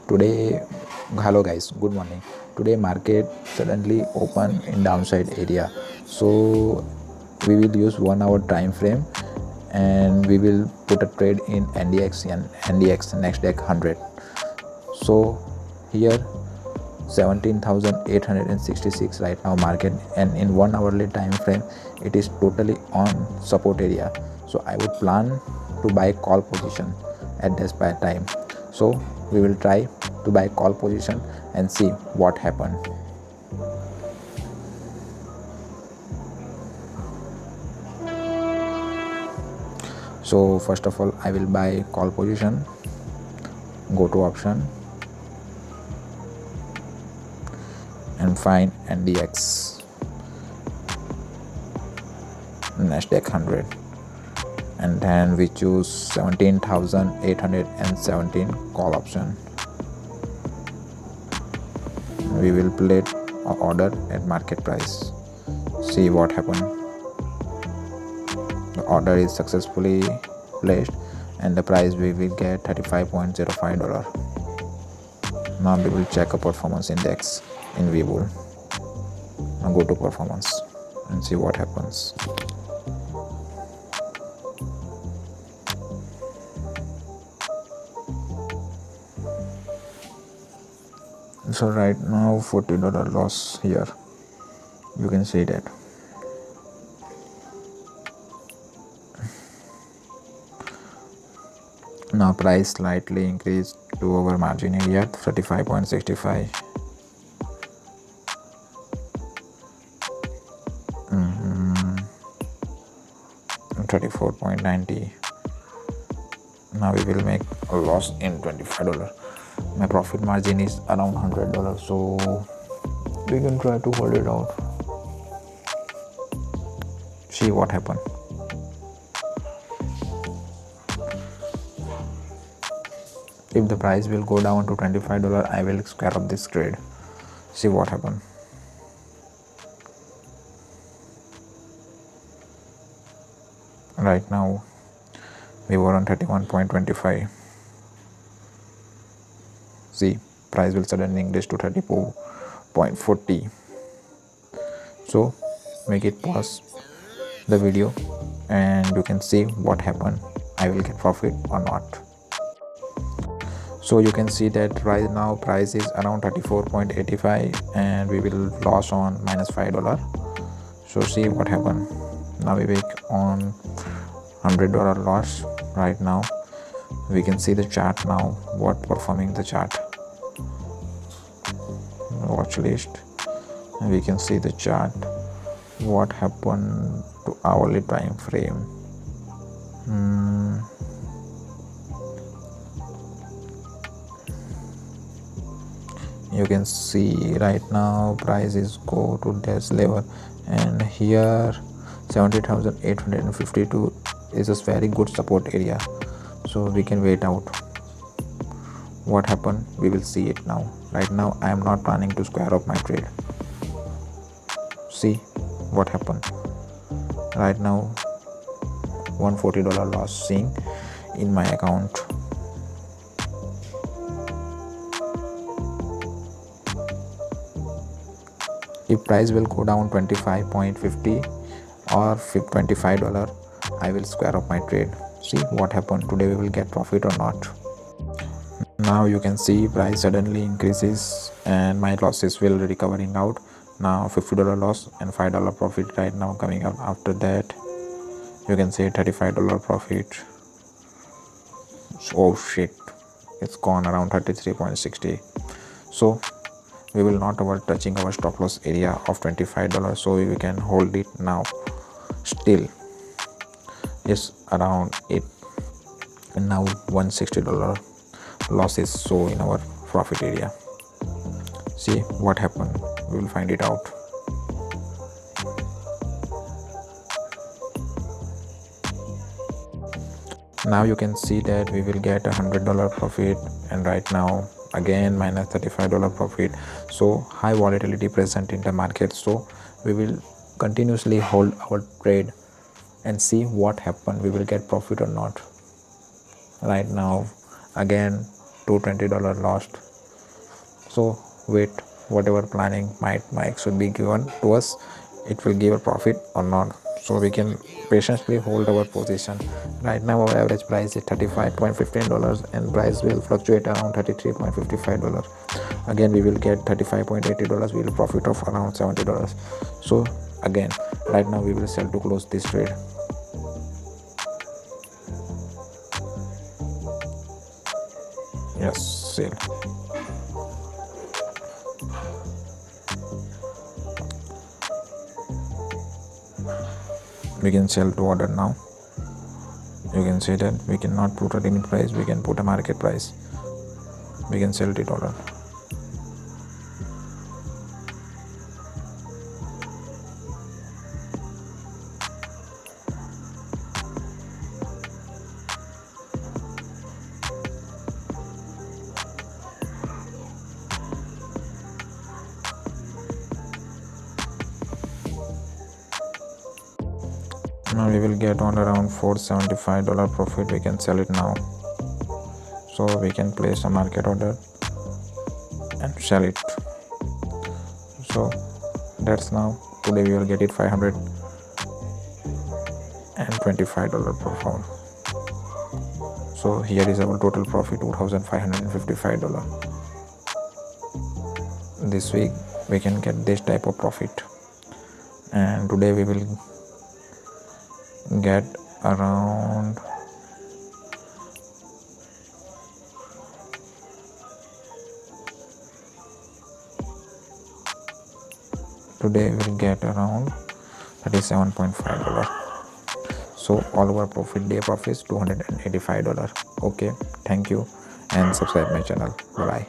Today, hello guys, good morning. Today market suddenly open in downside area, so we will use 1 hour time frame and we will put a trade in NDX and NASDAQ 100. So here 17,866 right now market, and in 1 hourly time frame it is totally on support area. So I would plan to buy call position at this buy time. So we will try to buy call position and see what happened. So first of all, I will buy call position. Go to option and find NDX NASDAQ 100, and then we choose 17,817 call option. We will place an order at market price. See what happened. The order is successfully placed and the price we will get $35.05. Now we will check a performance index in Webull. Now go to performance and see what happens. So right now $40 loss here, you can see that. Now price slightly increased to our margin area 35.65. 34.90. Now we will make a loss in $25. My profit margin is around $100, so we can try to hold it out. See what happened. If the price will go down to $25, I will scare up this trade. See what happened. Right now we were on 31.25. See, price will suddenly increase to 34.40. So make it pause the video and you can see what happened. I will get profit or not. So you can see that right now price is around 34.85 and we will loss on -$5. So see what happened. Now we make on $100 loss. Right now we can see the chart now, what performing the chart. Watch list, and we can see the chart, what happened to hourly time frame. You can see right now price is go to this level, and here 70,852 is a very good support area, so we can wait out. What happened, we will see it now. Right now I am not planning to square up my trade. See what happened. Right now $140 loss seeing in my account. If price will go down 25.50 or $25, I will square up my trade. See what happened. Today we will get profit or not. Now you can see price suddenly increases and my losses will recovering out. Now $50 loss and $5 profit right now coming out. After that you can see $35 profit. Oh shit, it's gone around 33.60. So we will not over touching our stop loss area of $25, so we can hold it now. Still is around it, and now $160 losses so in our profit area. See what happened, we will find it out. Now you can see that we will get $100 profit, and right now again -$35 profit. So high volatility present in the market, so we will continuously hold our trade and see what happened, we will get profit or not. Right now again $220 lost. So wait, whatever planning might should be given to us, it will give a profit or not. So we can patiently hold our position. Right now our average price is $35.15 and price will fluctuate around $33.55. Again we will get $35.80, we will profit of around $70. So again right now we will sell to close this trade. Yes, sell. We can sell to order now. You can see that we cannot put a limit price, we can put a market price. We can sell it order. Now we will get on around $475 profit. We can sell it now. So we can place a market order and sell it. So that's now. Today we will get it $525 per pound. So here is our total profit, $2,555. This week we can get this type of profit, and today we will get around $37.5. So all our day profit is $285. Okay, thank you and subscribe my channel. Bye bye.